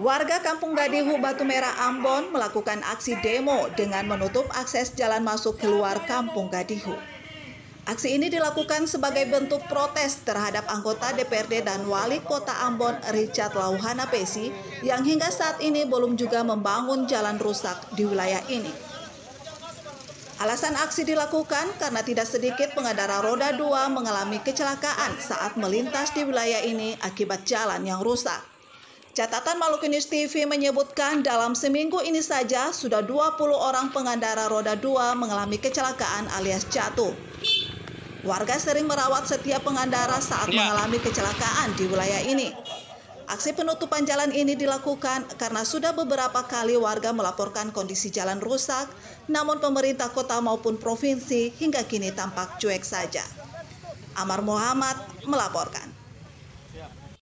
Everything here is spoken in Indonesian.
Warga Kampung Gadihu Batu Merah Ambon melakukan aksi demo dengan menutup akses jalan masuk keluar Kampung Gadihu. Aksi ini dilakukan sebagai bentuk protes terhadap anggota DPRD dan Wali Kota Ambon Richard Lauhana Pesi yang hingga saat ini belum juga membangun jalan rusak di wilayah ini. Alasan aksi dilakukan karena tidak sedikit pengendara roda 2 mengalami kecelakaan saat melintas di wilayah ini akibat jalan yang rusak. Catatan Maluku News TV menyebutkan dalam seminggu ini saja sudah 20 orang pengendara roda 2 mengalami kecelakaan alias jatuh. Warga sering merawat setiap pengendara saat mengalami kecelakaan di wilayah ini. Aksi penutupan jalan ini dilakukan karena sudah beberapa kali warga melaporkan kondisi jalan rusak, namun pemerintah kota maupun provinsi hingga kini tampak cuek saja. Amar Muhammad melaporkan.